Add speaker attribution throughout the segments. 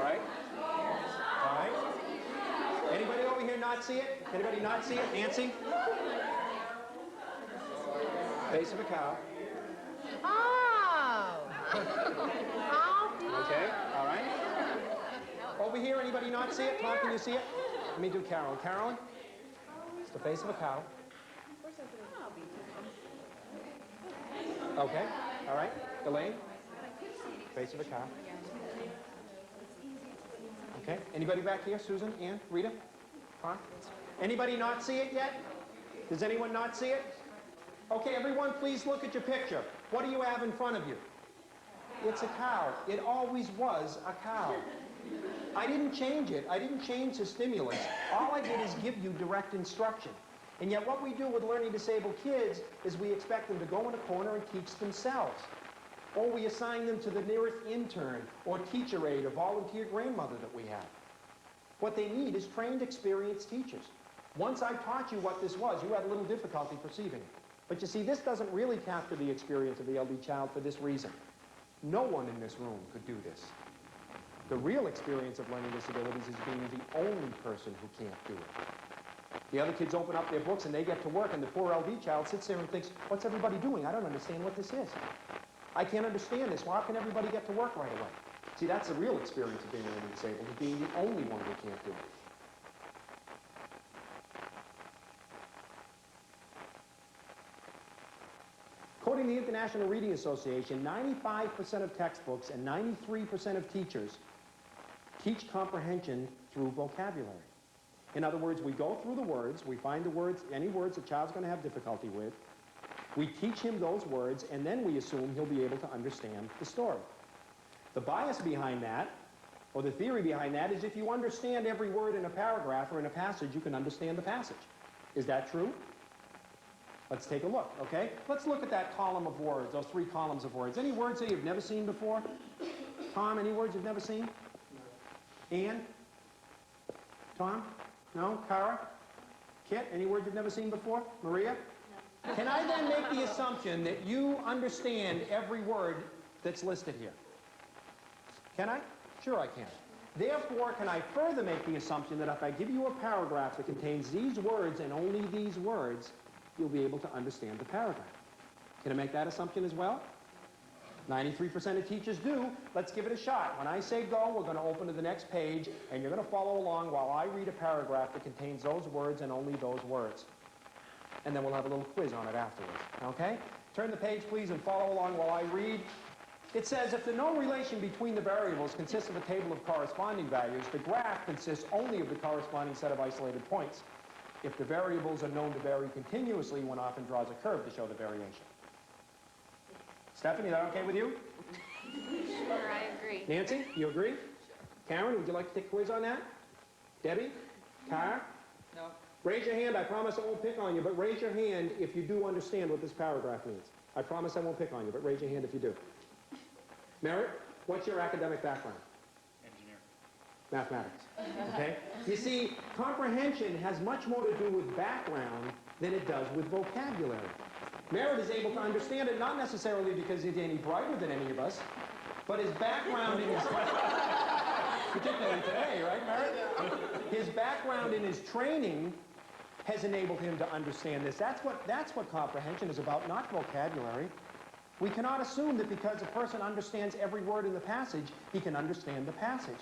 Speaker 1: All right? All right? Anybody over here not see it? Anybody not see it? Nancy? Face of a cow.
Speaker 2: Oh!
Speaker 1: Okay, all right. Over here, anybody not see it? Tom, can you see it? Let me do Carolyn. Carolyn? It's the face of a cow. Okay, all right. Elaine? Face of a cow. Okay, anybody back here? Susan, Ann, Rita? Huh? Anybody not see it yet? Does anyone not see it? Okay, everyone, please look at your picture. What do you have in front of you? It's a cow. It always was a cow. I didn't change it. I didn't change the stimulus. All I did is give you direct instruction. And yet what we do with learning disabled kids is we expect them to go in a corner and teach themselves. Or we assign them to the nearest intern or teacher aide or volunteer grandmother that we have. What they need is trained, experienced teachers. Once I taught you what this was, you had a little difficulty perceiving it. But you see, this doesn't really capture the experience of the LD child for this reason. No one in this room could do this. The real experience of learning disabilities is being the only person who can't do it. The other kids open up their books and they get to work, and the poor LD child sits there and thinks, what's everybody doing? I don't understand what this is. I can't understand this. Why can everybody get to work right away? See, that's the real experience of being learning disabled, is being the only one who can't do it. According to the International Reading Association, 95% of textbooks and 93% of teachers teach comprehension through vocabulary. In other words, we go through the words, we find the words, any words a child's going to have difficulty with, we teach him those words, and then we assume he'll be able to understand the story. The bias behind that, or the theory behind that, is if you understand every word in a paragraph or in a passage, you can understand the passage. Is that true? Let's take a look, okay? Let's look at that column of words, those 3 columns of words. Any words that you've never seen before? Tom, any words you've never seen? No. Ann? Tom? No? Cara? Kit, any words you've never seen before? Maria? No. Can I then make the assumption that you understand every word that's listed here? Can I? Sure I can. Therefore, can I further make the assumption that if I give you a paragraph that contains these words and only these words, you'll be able to understand the paragraph? Can I make that assumption as well? 93% of teachers do. Let's give it a shot. When I say go, we're going to open to the next page, and you're going to follow along while I read a paragraph that contains those words and only those words. And then we'll have a little quiz on it afterwards, okay? Turn the page, please, and follow along while I read. It says, if the known relation between the variables consists of a table of corresponding values, the graph consists only of the corresponding set of isolated points. If the variables are known to vary continuously, one often draws a curve to show the variation. Stephanie, is that okay with you?
Speaker 2: Sure, I agree.
Speaker 1: Nancy, you agree? Karen, would you like to take a quiz on that? Debbie? Cara?
Speaker 3: No.
Speaker 1: Raise your hand. I promise I won't pick on you, but raise your hand if you do understand what this paragraph means. I promise I won't pick on you, but raise your hand if you do. Merritt, what's your academic background?
Speaker 4: Engineer.
Speaker 1: Mathematics. Okay? You see, comprehension has much more to do with background than it does with vocabulary. Merritt is able to understand it not necessarily because he's any brighter than any of us, but his background in his... particularly today, right, Merritt? His background in his training has enabled him to understand this. That's what comprehension is about, not vocabulary. We cannot assume that because a person understands every word in the passage, he can understand the passage.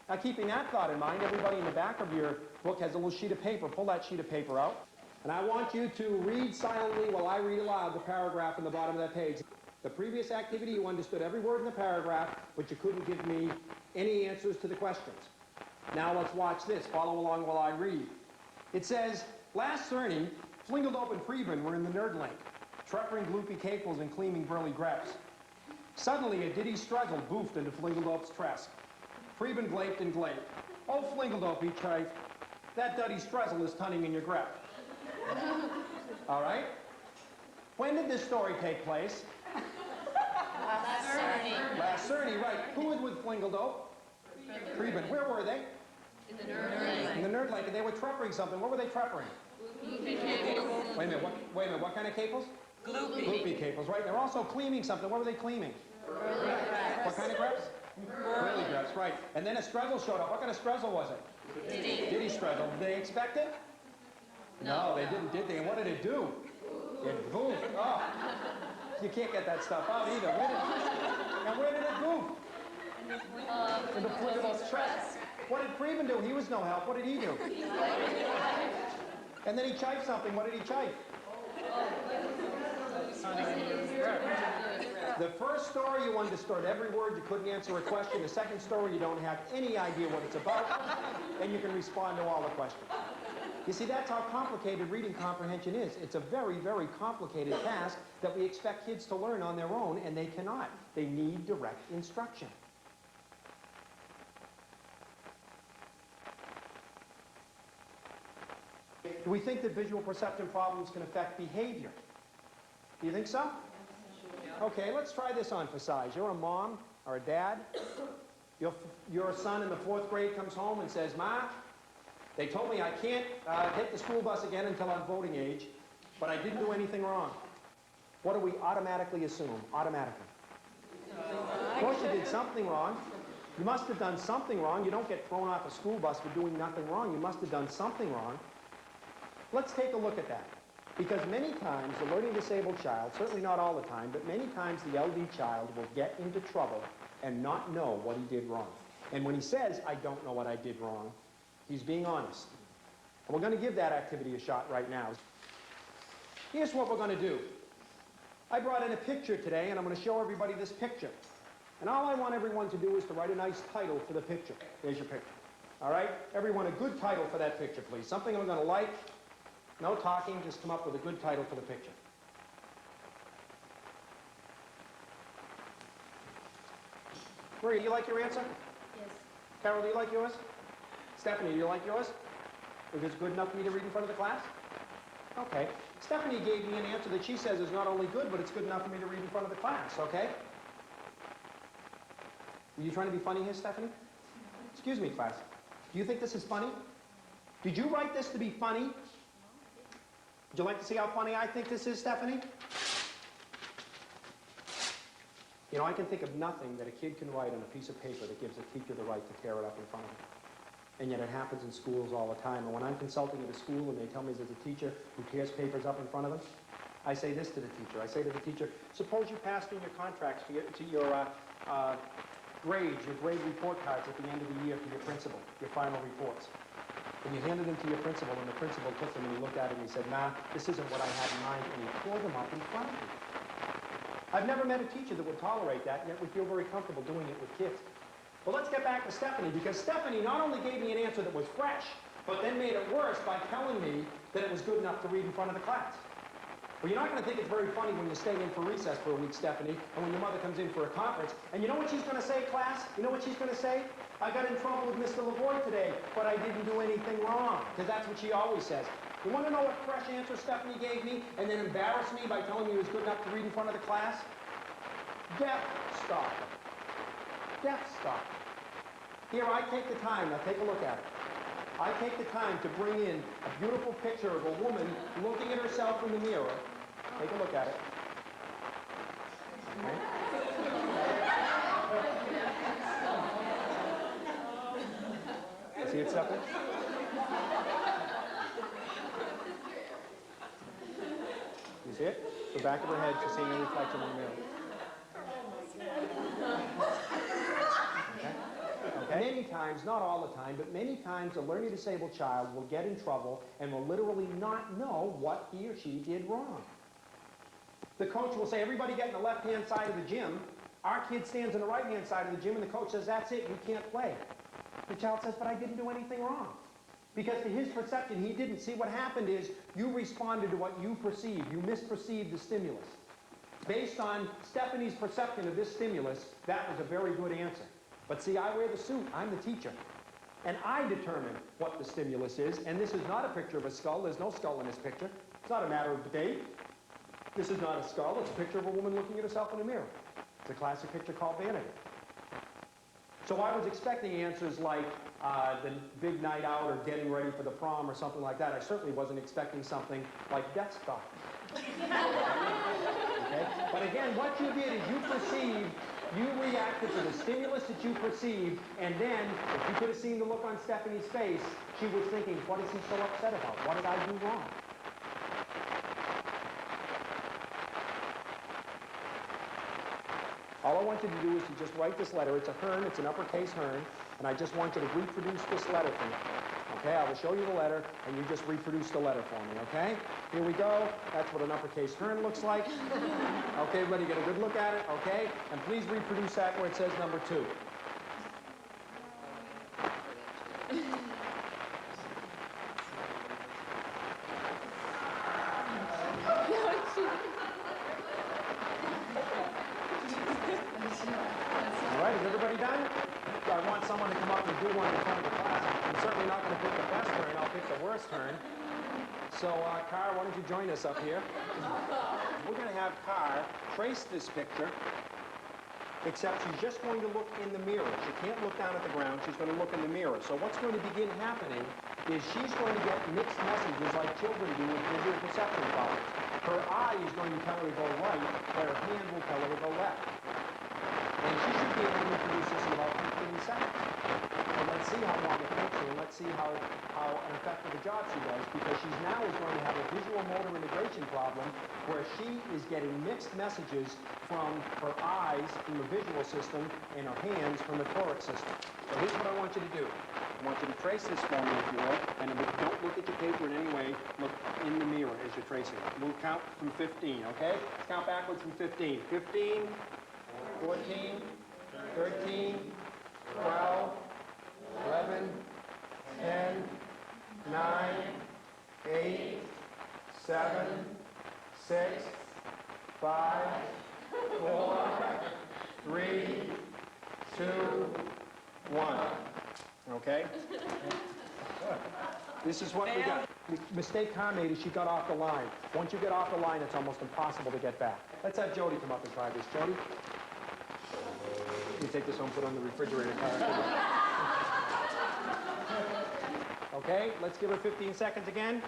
Speaker 1: Now, keeping that thought in mind, everybody in the back of your book has a little sheet of paper. Pull that sheet of paper out. And I want you to read silently while I read aloud the paragraph on the bottom of that page. The previous activity, you understood every word in the paragraph, but you couldn't give me any answers to the questions. Now let's watch this. Follow along while I read. It says, last Cerny, Flingeldope and Preben were in the nerd link, truckering gloopy caples and cleaning burly greps. Suddenly, a diddy struggle boofed into Flingeldope's tress. Preben glaped and glaped. Oh, Flingeldope, he chifed, that duddy strezzle is tunning in your grep. All right? When did this story take place?
Speaker 2: Last Cerny.
Speaker 1: Last Cerny, right. Who was with Flingeldope? Preben. Where were they?
Speaker 2: In the nerd link.
Speaker 1: In the nerd lake, and they were truppering something. What were they truppering? Wait a minute, what kind of caples? Gloopy caples, right? They're also cleaning something. What were they cleaning? What kind of greps? Whirly dress, right. And then a struggle showed up. What kind of struggle was it? Diddy struggle. Did they expect it? No, they didn't, did they? And what did it do? It goofed. Oh, you can't get that stuff out either. Where did it goof? In the flick of those tracks. What did Freeman do? He was no help. What did he do? And then he chifed something. What did he chife? The first story you understood every word, you couldn't answer a question. The second story you don't have any idea what it's about, and you can respond to all the questions. You see, that's how complicated reading comprehension is. It's a very, very complicated task that we expect kids to learn on their own, and they cannot. They need direct instruction. Do we think that visual perception problems can affect behavior? Do you think so? Okay, let's try this on for size. You're a mom or a dad. Your son in the 4th grade comes home and says, "Ma, they told me I can't take the school bus again until I'm voting age, but I didn't do anything wrong." What do we automatically assume? Automatically. Of course you did something wrong. You must have done something wrong. You don't get thrown off a school bus for doing nothing wrong. You must have done something wrong. Let's take a look at that. Because many times the learning disabled child, certainly not all the time, but many times the LD child will get into trouble and not know what he did wrong. And when he says, "I don't know what I did wrong," he's being honest. And we're going to give that activity a shot right now. Here's what we're going to do. I brought in a picture today, and I'm going to show everybody this picture. And all I want everyone to do is to write a nice title for the picture. There's your picture. All right? Everyone, a good title for that picture, please. Something I'm going to like. No talking, just come up with a good title for the picture. Maria, do you like your answer?
Speaker 2: Yes.
Speaker 1: Carol, do you like yours? Stephanie, do you like yours? Is this good enough for me to read in front of the class? Okay. Stephanie gave me an answer that she says is not only good, but it's good enough for me to read in front of the class, okay? Are you trying to be funny here, Stephanie? Excuse me, class. Do you think this is funny? Did you write this to be funny? Would you like to see how funny I think this is, Stephanie? You know, I can think of nothing that a kid can write on a piece of paper that gives a teacher the right to tear it up in front of them. And yet it happens in schools all the time. And when I'm consulting at a school and they tell me there's a teacher who tears papers up in front of them, I say this to the teacher. I say to the teacher, suppose you passed in your contracts for your grades, your grade report cards at the end of the year for your principal, your final reports. And you handed them to your principal, and the principal took them and he looked at it and he said, "Nah, this isn't what I had in mind," and he tore them up in front of me. I've never met a teacher that would tolerate that, yet we feel very comfortable doing it with kids. But let's get back to Stephanie, because Stephanie not only gave me an answer that was fresh, but then made it worse by telling me that it was good enough to read in front of the class. Well, you're not going to think it's very funny when you stay in for recess for a week, Stephanie, and when your mother comes in for a conference. And you know what she's going to say, class? You know what she's going to say? "I got in trouble with Mr. LaVoy today, but I didn't do anything wrong." Because that's what she always says. You want to know what fresh answer Stephanie gave me and then embarrassed me by telling me it was good enough to read in front of the class? Death stalker. Death stalker. Here, I take the time. Now, take a look at it. I take the time to bring in a beautiful picture of a woman looking at herself in the mirror. Take a look at it. Okay. See it, Stephanie? You see it? The back of her head, she's seeing a reflection in the mirror. Okay. Many times, not all the time, but many times a learning disabled child will get in trouble and will literally not know what he or she did wrong. The coach will say, "Everybody get in the left-hand side of the gym." Our kid stands on the right-hand side of the gym and the coach says, "That's it, you can't play." The child says, "But I didn't do anything wrong." Because to his perception, he didn't. See, what happened is you responded to what you perceived. You misperceived the stimulus. Based on Stephanie's perception of this stimulus, that was a very good answer. But see, I wear the suit. I'm the teacher. And I determine what the stimulus is. And this is not a picture of a skull. There's no skull in this picture. It's not a matter of debate. This is not a skull. It's a picture of a woman looking at herself in a mirror. It's a classic picture called vanity. So I was expecting answers like the big night out or getting ready for the prom or something like that. I certainly wasn't expecting something like death stalker. Okay? But again, what you did is you perceived, you reacted reacted to the stimulus that you perceived, and then, if you could have seen the look on Stephanie's face, she was thinking, what is he so upset about? What did I do wrong? All I want you to do is to just write this letter. It's a Hearn, it's an uppercase Hearn, and I just want you to reproduce this letter for me. Okay, I will show you the letter, and you just reproduce the letter for me, okay? Here we go. That's what an uppercase Hearn looks like. Okay, everybody get a good look at it, okay? And please reproduce that where it says number 2. All right, is everybody done? I want someone to come up and do one in front of the class. I'm certainly not going to pick the best turn. I'll pick the worst turn. So, Car, why don't you join us up here? We're going to have Car trace this picture, except she's just going to look in the mirror. She can't look down at the ground. She's going to look in the mirror. So what's going to begin happening is she's going to get mixed messages like children do with visual perception problems. Her eye is going to tell her to go right, but her hand will tell her to go left. And she should be able to reproduce this in about 15 seconds. And let's see how long it takes her, and let's see how effective a job she does, because she's now is going to have a visual motor integration problem where she is getting mixed messages from her eyes, from the visual system, and her hands from the toric system. So here's what I want you to do. I want you to trace this for me, if you will, and don't look at your paper in any way. Look in the mirror as you're tracing it. We'll count from 15, okay? Let's count backwards from 15. 15, 14, 13, 12, 11, 10, 9, 8, 7, 6, 5, 4, 3, 2, 1. Okay? This is what we got. The mistake Car made is she got off the line. Once you get off the line, it's almost impossible to get back. Let's have Jody come up and try this. Jody? You take this home, put it on the refrigerator, Car. Okay, let's give her 15 seconds again.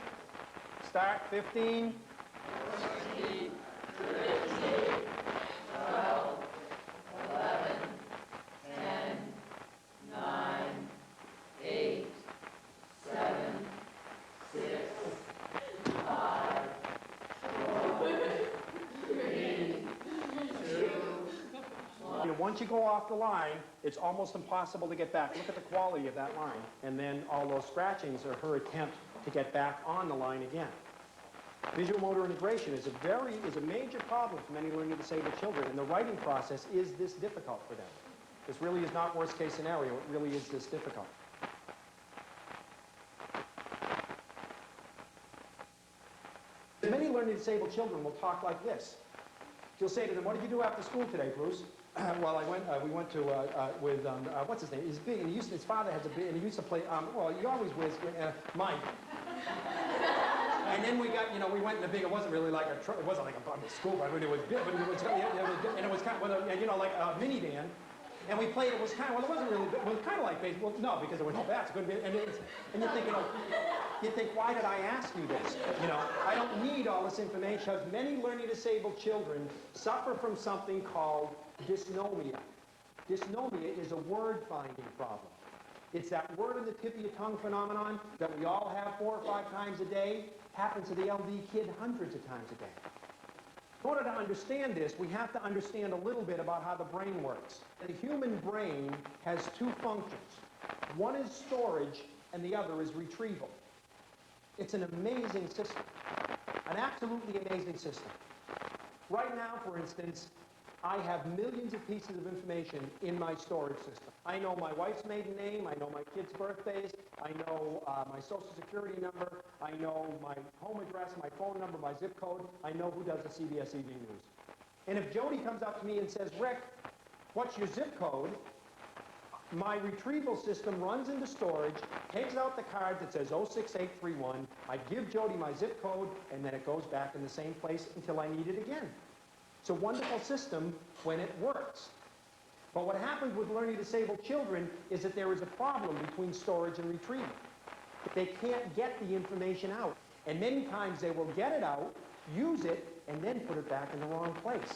Speaker 1: Start, 15. 14, 13, 12, 11, 10, 9, 8, 7, 6, 5, 4, 3, 2, 1. Once you go off the line, it's almost impossible to get back. Look at the quality of that line. And then all those scratchings are her attempt to get back on the line again. Visual motor integration is a major problem for many learning disabled children, and the writing process is this difficult for them. This really is not worst case scenario, it really is this difficult. Many learning disabled children will talk like this. You'll say to them, what did you do after school today, Bruce? Well, we went to, what's his name? He's big, and his father has a big, and he used to play, well, he always was, Mike. And then we got, we went in the big, it wasn't really like it wasn't like a school, but it was big, but it was, and it was kind of, like a minivan. And we played, it was kind of, well, it wasn't really, it was kind of like baseball. No, because there were no bats. And you think, you think, why did I ask you this? I don't need all this information, because many learning disabled children suffer from something called dysnomia. Dysnomia is a word-finding problem. It's that word in the tip of your tongue phenomenon that we all have 4 or 5 times a day. Happens to the LD kid hundreds of times a day. In order to understand this, we have to understand a little bit about how the brain works. The human brain has 2 functions. One is storage, and the other is retrieval. It's an amazing system, an absolutely amazing system. Right now, for instance, I have millions of pieces of information in my storage system. I know my wife's maiden name, I know my kids' birthdays, I know my social security number, I know my home address, my phone number, my zip code, I know who does the CBS Evening News. And if Jody comes up to me and says, Rick, what's your zip code? My retrieval system runs into storage, takes out the card that says 06831, I give Jody my zip code, and then it goes back in the same place until I need it again. It's a wonderful system when it works. But what happens with learning disabled children is that there is a problem between storage and retrieval. They can't get the information out. And many times they will get it out, use it, and then put it back in the wrong place.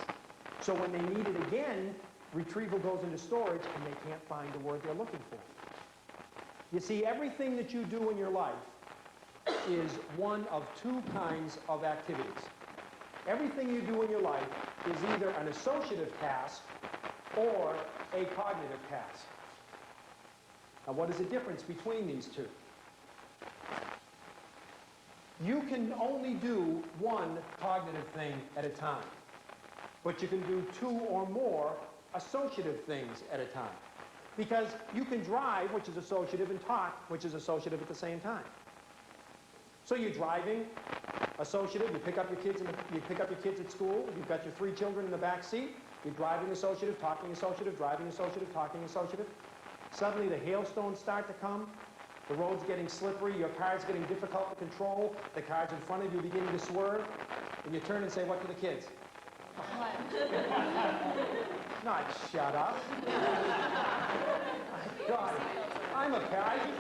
Speaker 1: So when they need it again, Retrieval goes into storage and they can't find the word they're looking for. You see, everything that you do in your life is one of two kinds of activities. Everything you do in your life is either an associative task or a cognitive task. Now, what is the difference between these two? You can only do one cognitive thing at a time, but you can do two or more associative things at a time. Because you can drive, which is associative, and talk, which is associative at the same time. So you're driving, associative, you pick up your kids at school, you've got your 3 children in the back seat, you're driving associative, talking associative, driving associative, talking associative. Suddenly the hailstones start to come, the road's getting slippery, your car's getting difficult to control, the cars in front of you beginning to swerve, and you turn and say, what to the kids? Not shut up. God, I'm a parent.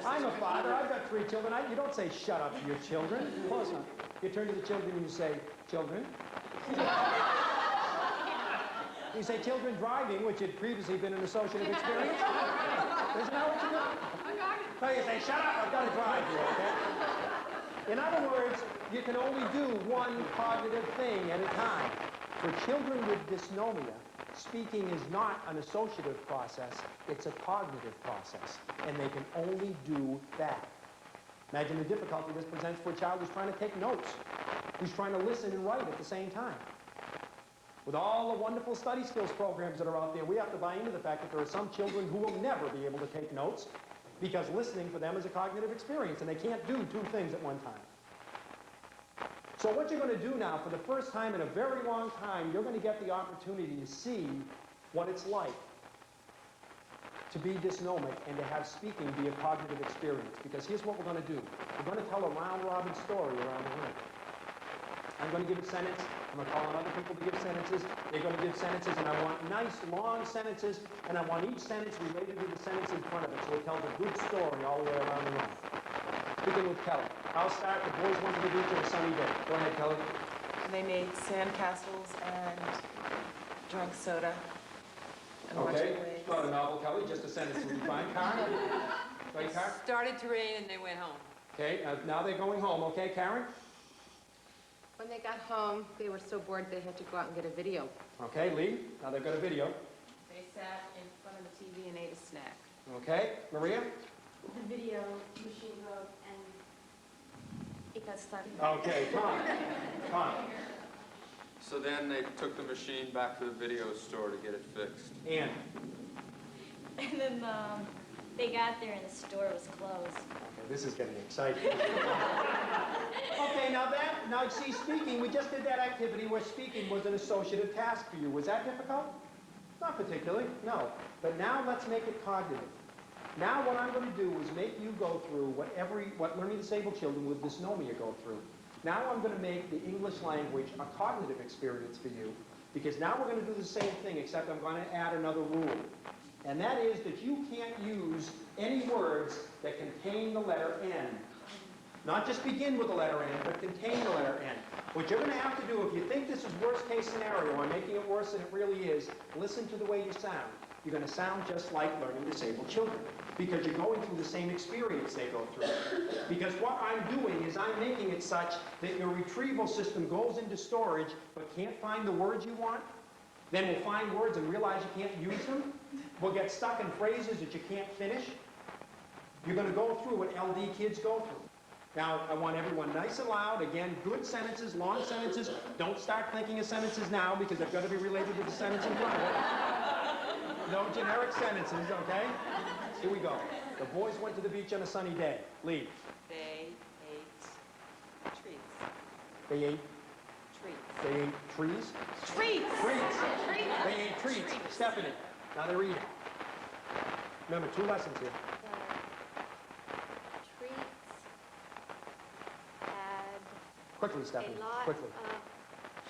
Speaker 1: I'm a father. I've got 3 children. You don't say shut up to your children. Of course not. You turn to the children and you say, children. You say children driving, which had previously been an associative experience. Isn't that what you do? No, you say, shut up, I've got to drive you, okay? In other words, you can only do one cognitive thing at a time. For children with dysnomia, speaking is not an associative process, it's a cognitive process, and they can only do that. Imagine the difficulty this presents for a child who's trying to take notes, who's trying to listen and write at the same time. With all the wonderful study skills programs that are out there, we have to buy into the fact that there are some children who will never be able to take notes because listening for them is a cognitive experience, and they can't do 2 things at one time. So what you're going to do now, for the first time in a very long time, you're going to get the opportunity to see what it's like to be dysnomic and to have speaking be a cognitive experience. Because here's what we're going to do. We're going to tell a round-robin story around the room. I'm going to give a sentence. I'm going to call on other people to give sentences. They're going to give sentences, and I want nice, long sentences, and I want each sentence related to the sentence in front of it, so it tells a good story all the way around the room. Begin with Kelly. I'll start. The boys went to the beach on a sunny day. Go ahead, Kelly.
Speaker 3: They made sandcastles and drank soda and watched
Speaker 1: Okay.
Speaker 3: the waves.
Speaker 1: Not a novel, Kelly. Just a sentence will be fine. Karen? Right, Karen?
Speaker 4: Started to rain and they went home.
Speaker 1: Okay. Now they're going home. Okay, Karen?
Speaker 2: When they got home, they were so bored they had to go out and get a video.
Speaker 1: Okay, Lee. Now they've got a video.
Speaker 2: They sat in front of the TV and ate a snack.
Speaker 1: Okay. Maria?
Speaker 5: The video machine broke and it got stuck.
Speaker 1: Okay. Tom.
Speaker 6: So then they took the machine back to the video store to get it fixed.
Speaker 1: Ann.
Speaker 5: And then they got there and the store was closed.
Speaker 1: Okay, this is getting exciting. Okay, now see, speaking, we just did that activity where speaking was an associative task for you. Was that difficult? Not particularly, no. But now let's make it cognitive. Now what I'm going to do is make you go through what learning disabled children with dysnomia go through. Now I'm going to make the English language a cognitive experience for you, because now we're going to do the same thing, except I'm going to add another rule. And that is that you can't use any words that contain the letter N. Not just begin with the letter N, but contain the letter N. What you're going to have to do, if you think this is worst case scenario, I'm making it worse than it really is, listen to the way you sound. You're going to sound just like learning disabled children, because you're going through the same experience they go through. Because what I'm doing is I'm making it such that your retrieval system goes into storage but can't find the words you want. Then we'll find words and realize you can't use them. We'll get stuck in phrases that you can't finish. You're going to go through what LD kids go through. Now, I want everyone nice and loud. Again, good sentences, long sentences. Don't start thinking of sentences now, because they've got to be related to the sentence in front of it. No generic sentences, okay? Here we go. The boys went to the beach on a sunny day. Lee.
Speaker 3: They ate treats.
Speaker 1: They ate trees?
Speaker 3: Treats!
Speaker 1: Treats. They ate treats. Stephanie. Now they're eating. Remember, 2 lessons here.
Speaker 5: The treats had
Speaker 1: Quickly, Stephanie.
Speaker 5: a lot
Speaker 1: Quickly.
Speaker 5: of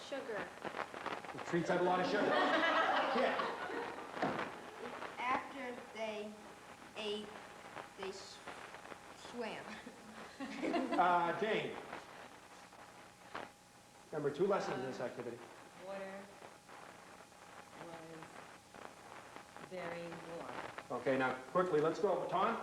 Speaker 5: sugar.
Speaker 1: The treats had a lot of sugar. Yeah.
Speaker 7: After they ate, they swam.
Speaker 1: Jane. Remember, 2 lessons in this activity.
Speaker 3: Water was
Speaker 5: very warm.
Speaker 1: Okay, now quickly, let's go. Tom?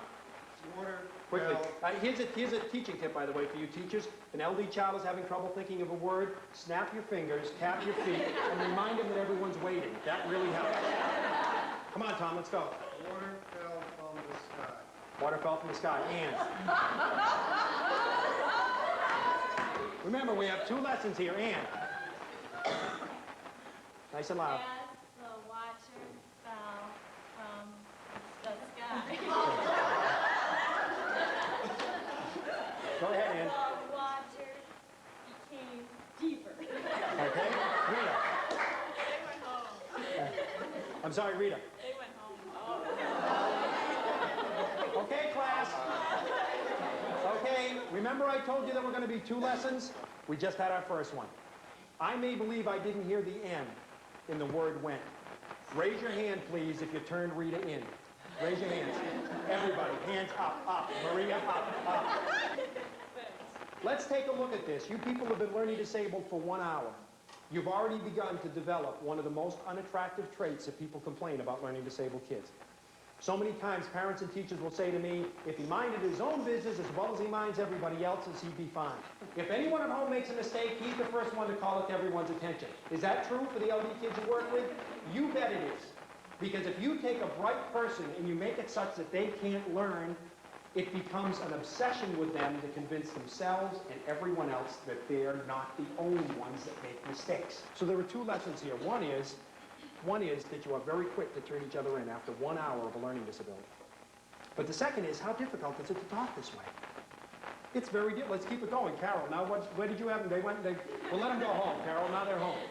Speaker 4: Water
Speaker 1: Quickly.
Speaker 4: fell.
Speaker 1: Here's a teaching tip, by the way, for you teachers. If an LD child is having trouble thinking of a word, snap your fingers, tap your feet, and remind them that everyone's waiting. That really helps. Come on, Tom, let's go.
Speaker 4: Water fell from the sky.
Speaker 1: Water fell from the sky. And. Remember, we have 2 lessons here. And. Nice and loud.
Speaker 5: As the water fell from the sky.
Speaker 1: Go ahead, Ann.
Speaker 5: The water became deeper.
Speaker 1: Okay? Rita.
Speaker 5: They went home.
Speaker 1: I'm sorry, Rita.
Speaker 5: They went home.
Speaker 1: Okay, class. Okay, remember I told you there were going to be 2 lessons? We just had our first one. I may believe I didn't hear the N in the word went. Raise your hand, please, if you turned Rita in. Raise your hands. Everybody, hands up, up. Maria, up, up. Let's take a look at this. You people have been learning disabled for 1 hour. You've already begun to develop one of the most unattractive traits that people complain about learning disabled kids. So many times parents and teachers will say to me, if he minded his own business as well as he minds everybody else's, he'd be fine. If anyone at home makes a mistake, he's the first one to call it to everyone's attention. Is that true for the LD kids you work with? You bet it is. Because if you take a bright person and you make it such that they can't learn, it becomes an obsession with them to convince themselves and everyone else that they're not the only ones that make mistakes. So there are 2 lessons here. One is that you are very quick to turn each other in after 1 hour of a learning disability. But the second is, how difficult is it to talk this way? It's very difficult. Let's keep it going. Carol, now where did you have them? Well, let them go home, Carol. Now they're home.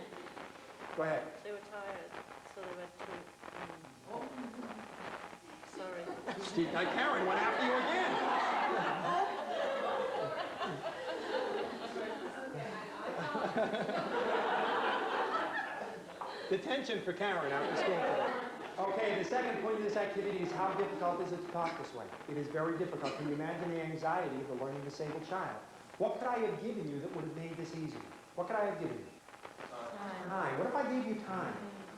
Speaker 1: Go ahead.
Speaker 3: They were tired, so they went to... Sorry.
Speaker 1: Steve, now Karen went after you again. Detention for Karen after school today. Okay, the second point of this activity is how difficult is it to talk this way? It is very difficult. Can you imagine the anxiety of the learning disabled child? What could I have given you that would have made this easier? What could I have given you? Time. What if I gave you time?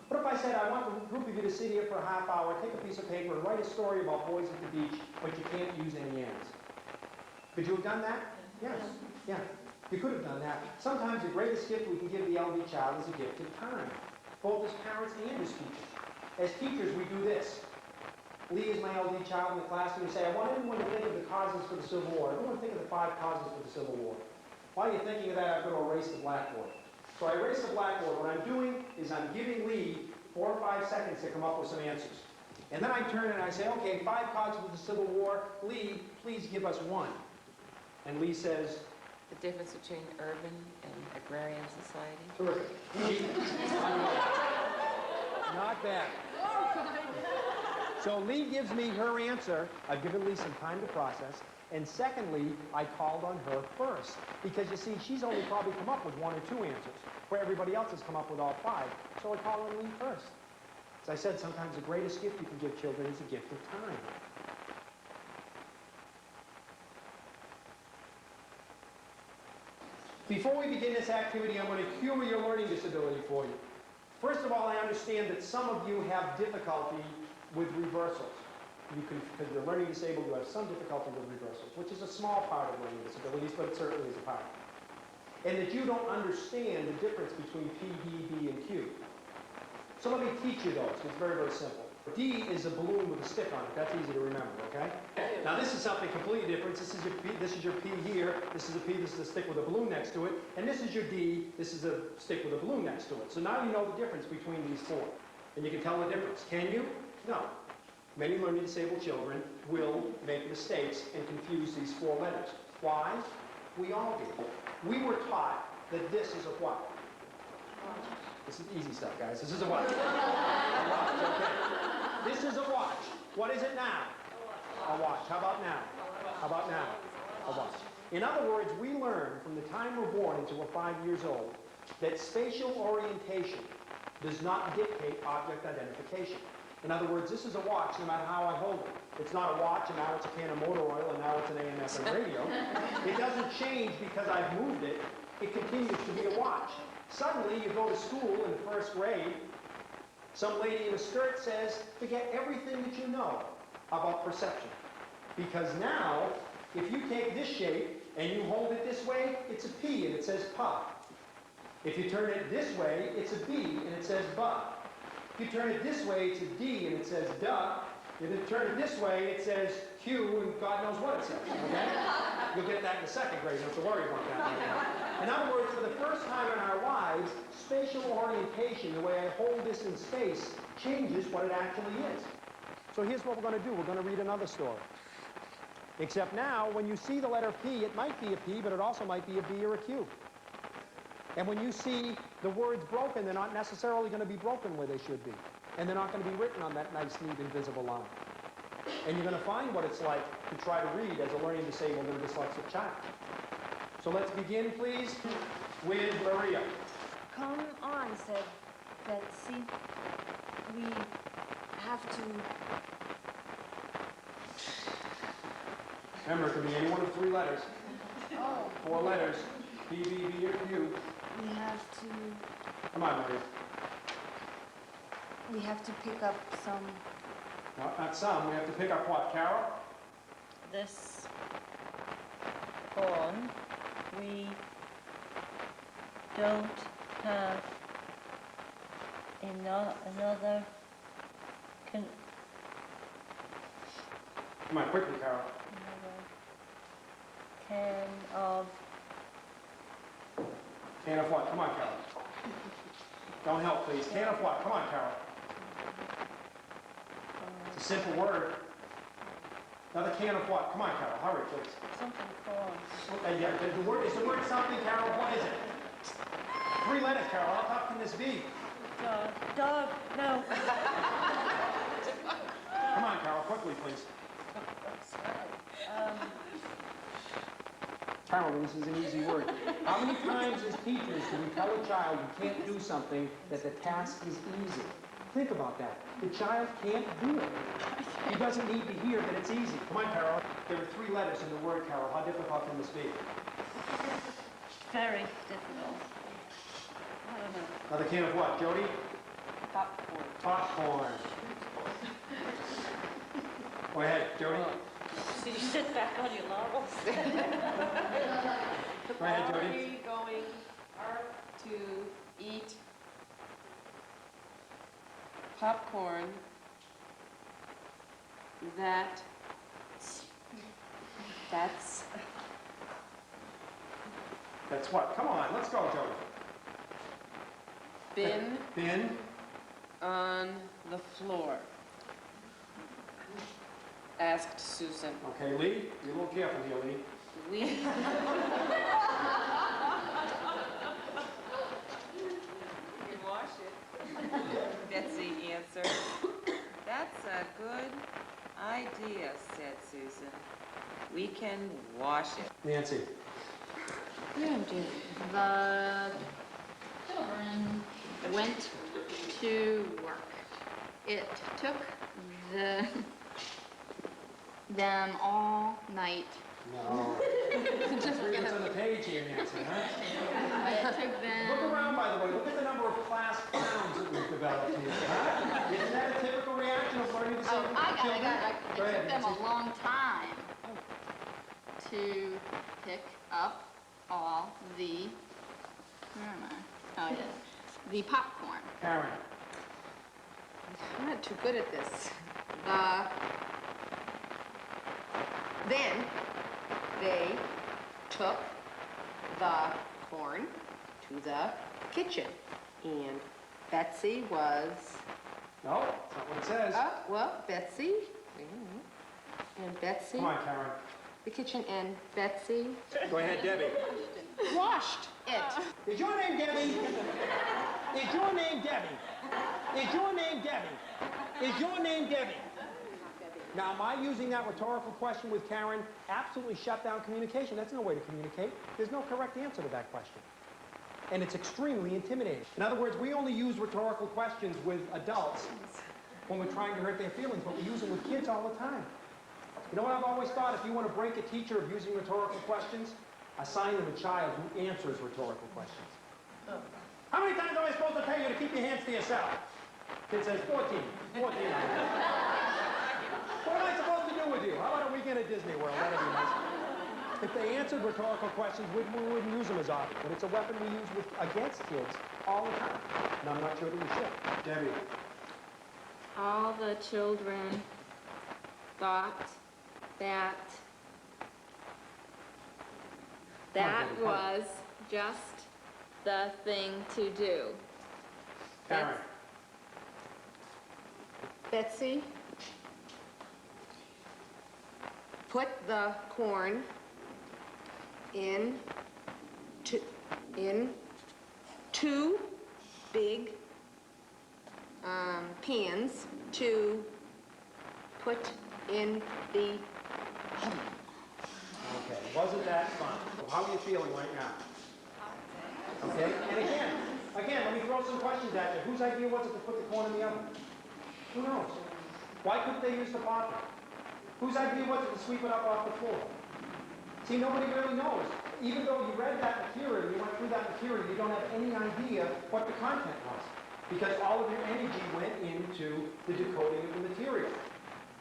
Speaker 1: What if I said, I want a group of you to sit here for a half hour, take a piece of paper, and write a story about boys at the beach, but you can't use any ends? Could you have done that? Yes. Yeah. You could have done that. Sometimes the greatest gift we can give the LD child is a gift of time, both as parents and as teachers. As teachers, we do this. Lee is my LD child in the classroom. We say, I want everyone to think of the causes for the Civil War. Everyone think of the 5 causes for the Civil War. While you're thinking of that, I'm going to erase the blackboard. So I erase the blackboard. What I'm doing is I'm giving Lee 4 or 5 seconds to come up with some answers. And then I turn and I say, okay, 5 causes for the Civil War. Lee, please give us 1. And Lee says,
Speaker 3: The difference between urban and agrarian society.
Speaker 1: terrific. Not bad. So Lee gives me her answer. I've given Lee some time to process. And secondly, I called on her first. Because you see, she's only probably come up with 1 or 2 answers, where everybody else has come up with all 5. So I call on Lee first. As I said, sometimes the greatest gift you can give children is a gift of time. Before we begin this activity, I'm going to humor your learning disability for you. First of all, I understand that some of you have difficulty with reversals. Because you're learning disabled, you have some difficulty with reversals, which is a small part of learning disabilities, but it certainly is a part. And that you don't understand the difference between P, D, B, and Q. So let me teach you those. It's very, very simple. D is a balloon with a stick on it. That's easy to remember, okay? Now this is something completely different. This is your P here. This is a P. This is a stick with a balloon next to it. And this is your D. This is a stick with a balloon next to it. So now you know the difference between these 4. And you can tell the difference. Can you? No. Many learning disabled children will make mistakes and confuse these 4 letters. Why? We all do. We were taught that this is a what? This is easy stuff, guys. This is a what? A watch, okay. This is a watch. What is it now? A watch. How about now? How about now? A watch. In other words, we learn from the time we're born until we're 5 years old that spatial orientation does not dictate object identification. In other words, this is a watch no matter how I hold it. It's not a watch and now it's a can of motor oil and now it's an AM/FM radio. It doesn't change because I've moved it. It continues to be a watch. Suddenly, you go to school in 1st grade, Some lady in a skirt says, forget everything that you know about perception. Because now, if you take this shape and you hold it this way, it's a P and it says pa. If you turn it this way, it's a B and it says ba. If you turn it this way, it's a D and it says duh. If you turn it this way, it says Q and God knows what it says, okay? You'll get that in the second grade, you don't have to worry about that right now. In other words, for the first time in our lives, spatial orientation, the way I hold this in space, changes what it actually is. So here's what we're going to do. We're going to read another story. Except now, when you see the letter P, it might be a P, but it also might be a B or a Q. And when you see the words broken, they're not necessarily going to be broken where they should be. And they're not going to be written on that nice, neat, invisible line. And you're going to find what it's like to try to read as a learning disabled and dyslexic child. So let's begin, please, with Maria.
Speaker 8: Come on, said Betsy. We have to...
Speaker 1: Remember, it can be any one of 3 letters.
Speaker 8: Oh.
Speaker 1: 4 letters. B, B, B, or Q.
Speaker 8: We have to...
Speaker 1: Come on, Maria.
Speaker 8: We have to pick up some...
Speaker 1: No, not some. We have to pick up what, Carol?
Speaker 9: This corn. We don't have another
Speaker 1: Come on, quickly, Carol.
Speaker 9: can of
Speaker 1: Can of what? Come on, Carol. Don't help, please. Can of what? Come on, Carol. It's a simple word. Another can of what? Come on, Carol. Hurry, please.
Speaker 9: something corn.
Speaker 1: Yeah, the word, is the word something, Carol? What is it? 3 letters, Carol. How tough can this be?
Speaker 9: Dog, no.
Speaker 1: Come on, Carol. Quickly, please. Carol, this is an easy word. How many times as teachers do we tell a child you can't do something that the task is easy? Think about that. The child can't do it. He doesn't need to hear that it's easy. Come on, Carol. There are 3 letters in the word, Carol. How difficult can this be?
Speaker 9: Very difficult. I don't know.
Speaker 1: Another can of what, Jody?
Speaker 3: Popcorn.
Speaker 1: Popcorn. Go ahead, Jody.
Speaker 9: So you sit back on your laurels.
Speaker 1: Go ahead, Jody.
Speaker 3: Are we going to eat popcorn that's
Speaker 1: That's what? Come on, let's go, Jody.
Speaker 3: been on the floor? Asked Susan.
Speaker 1: Okay, Lee, be a little careful here, Lee.
Speaker 3: We... You wash it. Betsy answered. That's a good idea, said Susan. We can wash it.
Speaker 1: Nancy.
Speaker 10: The children went to work. It took them all night.
Speaker 1: No.
Speaker 10: Just
Speaker 1: Read
Speaker 10: get
Speaker 1: what's on the page here, Nancy, huh?
Speaker 10: It took them.
Speaker 1: Look around, by the way. Look at the number of class clowns that we've developed here. Huh? Isn't that a typical reaction of learning
Speaker 10: Oh,
Speaker 1: disabled
Speaker 10: I
Speaker 1: children?
Speaker 10: got it.
Speaker 1: Go
Speaker 10: It
Speaker 1: ahead,
Speaker 10: took them
Speaker 1: Nancy.
Speaker 10: a long time to pick up all the. Where am I? Oh, yes. The popcorn.
Speaker 1: Karen.
Speaker 2: I'm not too good at this.
Speaker 7: Then they took the corn to the kitchen. And Betsy was,
Speaker 1: No, that's not what it says.
Speaker 7: Betsy, and Betsy,
Speaker 1: Come on, Karen.
Speaker 7: the kitchen, and Betsy
Speaker 1: Go ahead, Debbie.
Speaker 7: washed it.
Speaker 1: Is your name Debbie? Is your name Debbie? Is your name Debbie? Is your name Debbie? Now, my using that rhetorical question with Karen absolutely shut down communication. That's no way to communicate. There's no correct answer to that question. And it's extremely intimidating. In other words, we only use rhetorical questions with adults when we're trying to hurt their feelings, but we use them with kids all the time. You know what I've always thought? If you want to break a teacher of using rhetorical questions, assign them a child who answers rhetorical questions. How many times am I supposed to tell you to keep your hands to yourself? Kid says 14. 14. What am I supposed to do with you? How about a weekend at Disney World? That'd be nice. If they answered rhetorical questions, we wouldn't use them as often. But it's a weapon we use against kids all the time. And I'm not sure that we should. Debbie.
Speaker 10: All the children thought that was just the thing to do.
Speaker 1: Karen.
Speaker 7: Betsy, put the corn in two big pans to put in the oven.
Speaker 1: Okay, wasn't that fun? So how are you feeling right now? Okay, and again, let me throw some questions at you. Whose idea was it to put the corn in the oven? Who knows? Why couldn't they use the pot? Whose idea was it to sweep it up off the floor? See, nobody really knows. Even though you read that material, you went through that material, you don't have any idea what the content was. Because all of your energy went into the decoding of the material.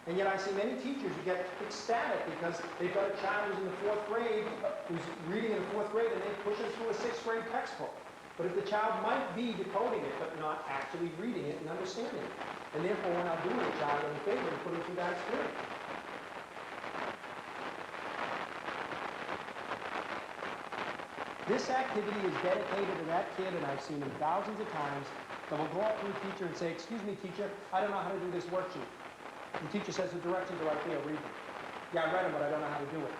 Speaker 1: And yet I see many teachers who get ecstatic because they've got a child who's in the 4th grade, who's reading in the 4th grade, and they push them through a 6th grade textbook. But if the child might be decoding it, but not actually reading it and understanding it. And therefore, we're not doing a child any favor to put them through that experience. This activity is dedicated to that kid, and I've seen him thousands of times, that will go up to a teacher and say, "Excuse me, teacher, I don't know how to do this worksheet." The teacher says, "The directions are right there, read them." "Yeah, I read them, but I don't know how to do it."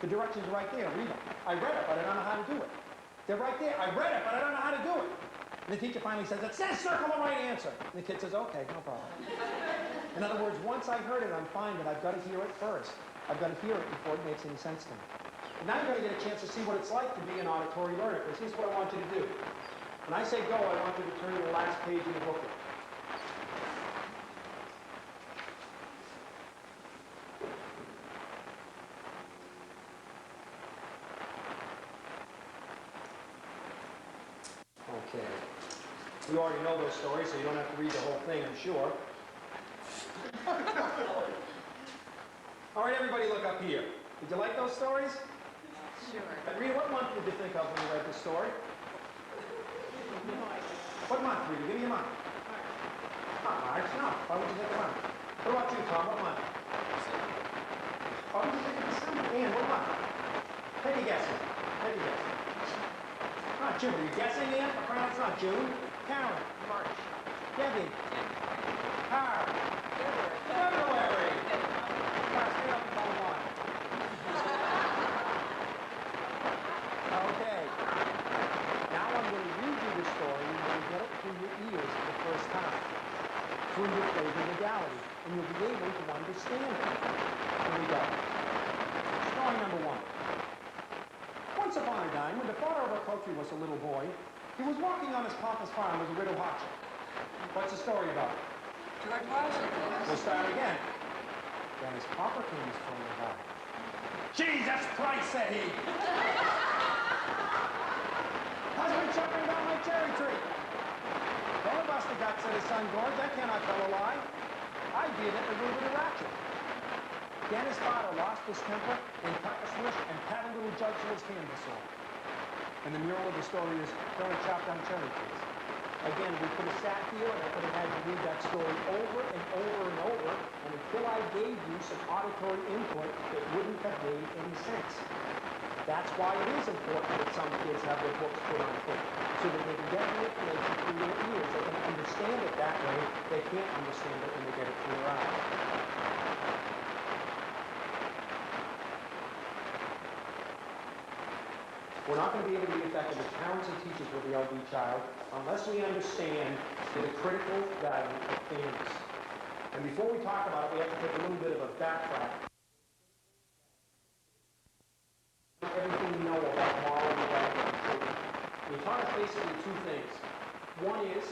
Speaker 1: "The directions are right there, read them." "I read it, but I don't know how to do it." "They're right there, I read it, but I don't know how to do it." And the teacher finally says, "It says circle the right answer." And the kid says, "Okay, no problem." In other words, once I heard it, I'm fine, but I've got to hear it first. I've got to hear it before it makes any sense to me. And now you've got to get a chance to see what it's like to be an auditory learner, because here's what I want you to do. When I say go, I want you to turn to the last page in the booklet. Okay. You already know those stories, so you don't have to read the whole thing, I'm sure. All right, everybody look up here. Did you like those stories?
Speaker 3: Sure.
Speaker 1: Rita, what month did you think of when you read this story? What month, Rita? Give me a month. Not March, no. Why would you think of March? What about you, Tom? What month? Why would you think of December? Ann, what month? Take a guess. Take a guess. Not June. Are you guessing, Ann? For crying, it's not June. Karen.
Speaker 3: March.
Speaker 1: Debbie. Carl. February. Pass me up about one. Okay. Now I'm going to read you the story and you're going to get it through your ears for the first time. Through your flavor modality. And you'll be able to understand it. Here we go. Story number 1. Once upon a time, when the father of our country was a little boy, he was walking on his papa's farm with a riddle hatchet. What's the story about?
Speaker 3: George Washington.
Speaker 1: We'll start again. Then his papa came his phone about. "Jesus Christ," said he. "Husband chopping down my cherry tree." "Don't bust the gut," said his son George. "I cannot tell a lie. I did it a little bit of ratchet." Then his father lost his temper and cut a switch and pat a little judge to his canvas saw. And the moral of the story is, don't chop down cherry trees. Again, we could have sat here and I could have had you read that story over and over and over, and until I gave you some auditory input, it wouldn't have made any sense. That's why it is important that some kids have their books put on foot, so that they can get the information through their ears. They can understand it that way. They can't understand it when they get it through their eyes. We're not going to be able to be effective as parents and teachers with the LD child unless we understand the critical value of fairness. And before we talk about it, we have to take a little bit of a backtrack. Everything we know about moral development in children. We taught us basically 2 things. One is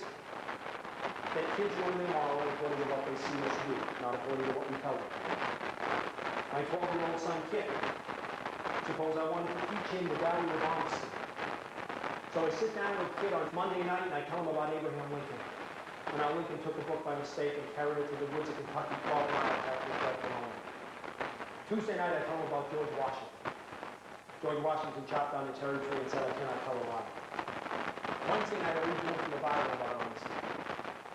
Speaker 1: that kids learn their moral according to what they see us do, not according to what we tell them. My 12-year-old son, Kit, suppose I wanted to teach him the value of honesty. So I sit down with a kid on Monday night and I tell him about Abraham Lincoln. when our Lincoln took a book by mistake and carried it to the woods of Kentucky 12 miles after his death alone. Tuesday night I told him about George Washington. George Washington chopped down a cherry tree and said, I cannot tell a lie. Wednesday night I read to him from the Bible about honesty.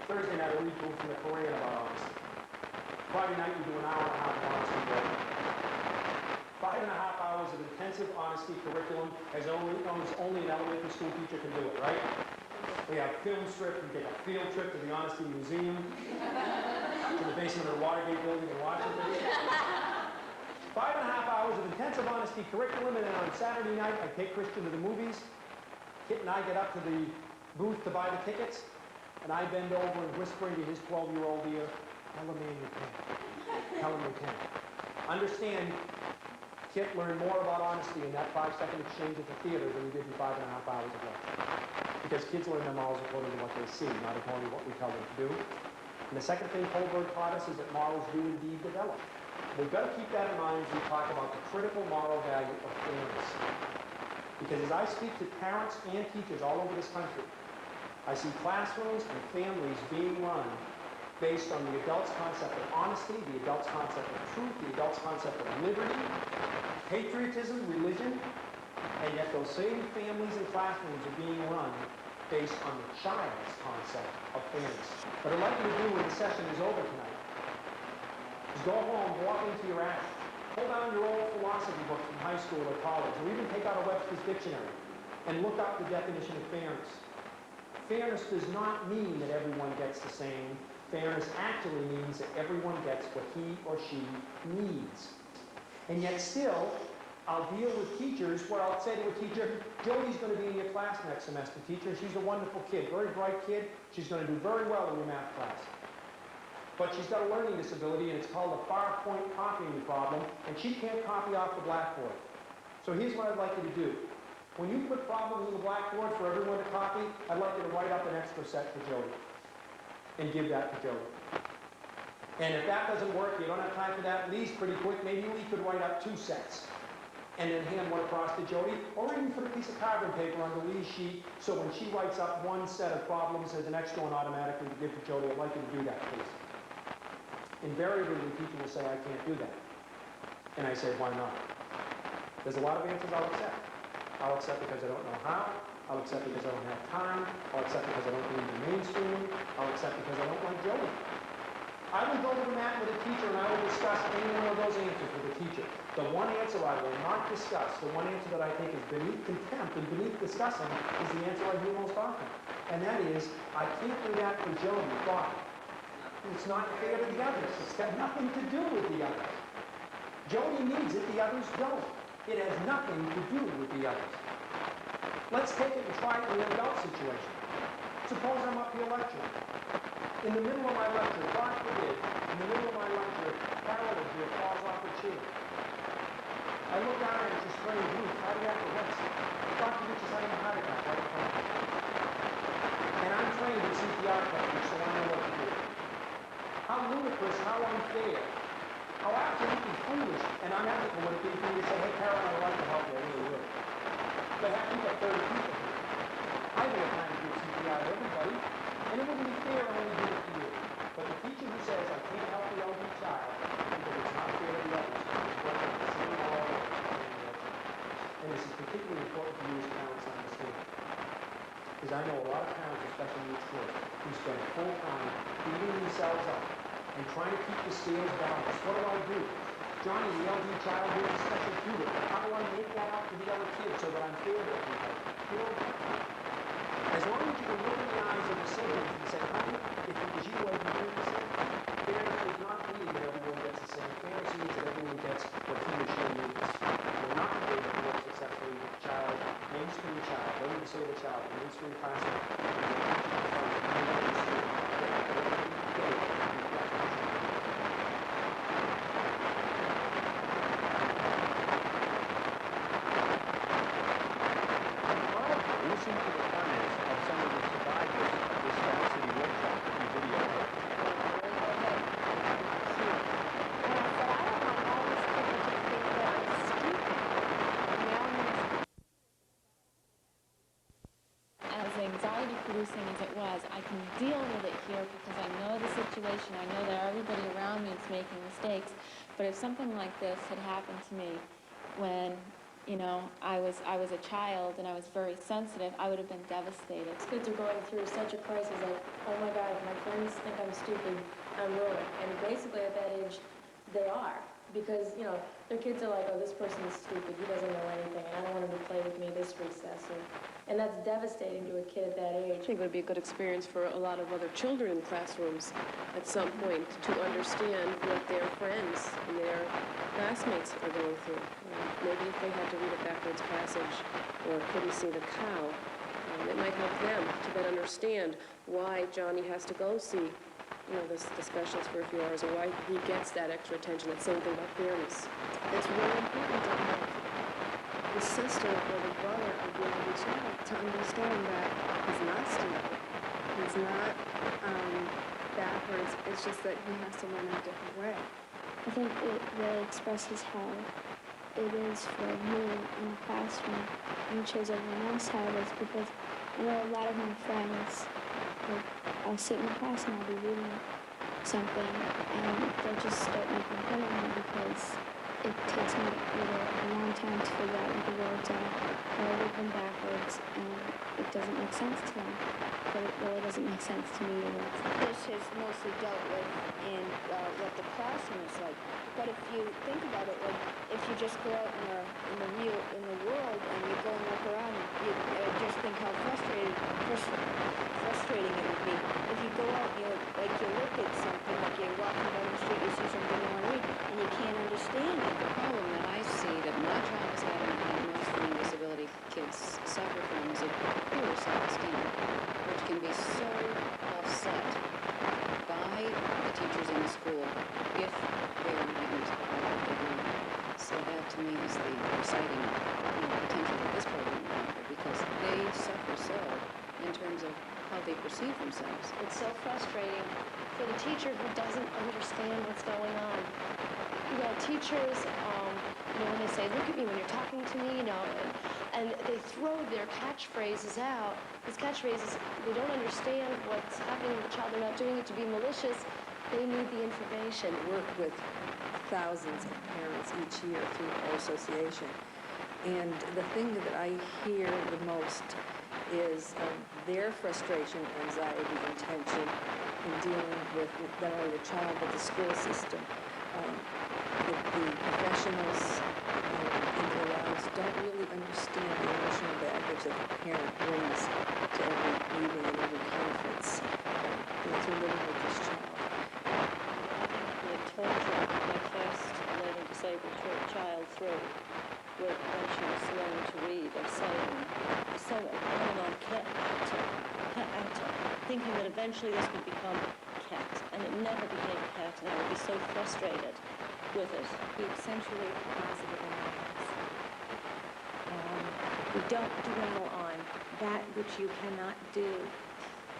Speaker 1: Thursday night I read to him from the Koran about honesty. Friday night we do an hour and a half of honesty work. 5.5 hours of intensive honesty curriculum as only an elementary school teacher can do it, right? We have film strips, we take a field trip to the Honesty Museum, to the basement of the Watergate building in Washington. 5.5 hours of intensive honesty curriculum, and then on Saturday night I take Christian to the movies. Kit and I get up to the booth to buy the tickets, and I bend over and whisper into his 12-year-old ear, tell the man you can. Tell him you can. Understand, Kit learned more about honesty in that 5-second exchange at the theater than he did in 5.5 hours of lecture. Because kids learn their morals according to what they see, not according to what we tell them to do. And the second thing Kohlberg taught us is that morals do indeed develop. We've got to keep that in mind as we talk about the critical moral value of fairness. Because as I speak to parents and teachers all over this country, I see classrooms and families being run based on the adults' concept of honesty, the adults' concept of truth, the adults' concept of liberty, patriotism, religion, and yet those same families and classrooms are being run based on the child's concept of fairness. What I'd like you to do when the session is over tonight is go home, walk into your attic, pull down your old philosophy books from high school or college, or even take out a Webster's dictionary and look up the definition of fairness. Fairness does not mean that everyone gets the same. Fairness actually means that everyone gets what he or she needs. And yet still, I'll deal with teachers where I'll say to a teacher, Jody's going to be in your class next semester, teacher. She's a wonderful kid, very bright kid. She's going to do very well in your math class. But she's got a learning disability, and it's called a far-point copying problem, and she can't copy off the blackboard. So here's what I'd like you to do. When you put problems on the blackboard for everyone to copy, I'd like you to write up an extra set for Jody and give that to Jody. And if that doesn't work, you don't have time for that, least pretty quick, maybe we could write up 2 sets and then hand one across to Jody, or even put a piece of carbon paper on the Lee's sheet so when she writes up one set of problems, there's an extra one automatically to give to Jody. I'd like you to do that, please. Invariably, the teacher will say, I can't do that. And I say, why not? There's a lot of answers I'll accept. I'll accept because I don't know how. I'll accept because I don't have time. I'll accept because I don't believe in mainstreaming. I'll accept because I don't like Jody. I will go to the mat with a teacher and I will discuss any one of those answers with the teacher. The one answer I will not discuss, the one answer that I think is beneath contempt and beneath discussing, is the answer I hear most often. And that is, I can't do that for Jody. Why? It's not fair to the others. It's got nothing to do with the others. Jody needs it, the others don't. It has nothing to do with the others. Let's take it and try it in an adult situation. Suppose I'm up here lecturing. In the middle of my lecture, God forbid, in the middle of my lecture, Carolyn here falls off her chair. I look down at her and she's praying, cardiac arrest. Dr. Rich is having a heart attack right in front of me. And I'm trained in CPR techniques, so I know what to do. How ludicrous, how unfair, how absolutely foolish and unethical would it be for me to say, hey, Carolyn, I'd like to help you, I really would. But we've got 30 people here. I don't have time to do CPR to everybody, and it wouldn't be fair to only do it to you. But the teacher who says, I can't help the elderly child because it's not fair to the others, is working at the same level as the and this is particularly important for you as parents to understand. Because I know a lot of parents, especially needs kids, who spend full time beating themselves up and trying to keep the scales balanced. What do I do? Johnny, the elderly child here is a special tutor. How do I make that up to the other kids so that I'm fair to everybody? You know, as long as you can look in the eyes of the siblings and say, honey, if it was you, I'd be doing the same. Fairness does not mean that everyone gets the same. Fairness means that everyone gets what he or she needs. We're not going to work successfully with the child, mainstream child, learning to say the child, mainstream classroom.
Speaker 11: Listen to the comments of some of the survivors of this Sound City workshop through video.
Speaker 12: As anxiety making mistakes. But if something like this had happened to me when, you know, I was a child and I was very sensitive, I would have been devastated.
Speaker 13: Kids are going through such a crisis, like, oh my God, my friends think I'm stupid, I'm ruined. And basically at that age, they are. Because, you know, their kids are like, oh, this person is stupid, he doesn't know anything, and I don't want him to play with me this recess. And that's devastating to a kid at that age.
Speaker 14: I think it would be a good experience for a lot of other children in classrooms at some point to understand what their friends and their classmates are going through. Maybe if they had to read a backwards passage or couldn't see the cow, it might help them to then understand why Johnny has to go see, you know, the specialist for a few hours, or why he gets that extra attention. That same thing about fairness. It's really important to have the sister or the brother of the other child to understand that he's not stupid, he's not backwards. It's just that he has to learn in a different way.
Speaker 15: I think it really expresses how it is for me in the classroom and shows everyone else how it is, because I know a lot of my friends, like, I'll sit in class and I'll be reading something and they'll just start making fun of me because it takes me either a long time to figure out what the words are, or I read them backwards and it doesn't make sense to them. But it really doesn't make sense to me either.
Speaker 8: This is mostly dealt with in what the classroom is like. But if you think about it, like, if you just go out in the world and you go and look around, you just think how frustrating it would be. If you go out, you look at something, like you're walking down the street, you see something you want to read, and you can't understand it.
Speaker 3: The problem that I see that my child is having and most learning disability kids suffer from is a poor self-esteem, which can be so offset by the teachers in the school if they're enlightened by what they're doing. So that to me is the exciting potential that this program will offer, because they suffer so in terms of how they perceive themselves.
Speaker 13: It's so frustrating for the teacher who doesn't understand what's going on. You know, teachers, when they say, look at me when you're talking to me, and they throw their catchphrases out. These catchphrases, they don't understand what's happening with the child. They're not doing it to be malicious. They need the information.
Speaker 16: Work with thousands of parents each year through our association. And the thing that I hear the most is their frustration, anxiety, and tension in dealing with not only the child but the school system. The professionals in their lives don't really understand the emotional baggage that the parent brings to every meeting and every conference through living with this child.
Speaker 9: The torture my first learning disabled child through when she was learning to read and so on cat actor, thinking that eventually this would become cat, and it never became cat, and I would be so frustrated with it.
Speaker 8: Be essentially positive and negative. We don't dwell on that which you cannot do.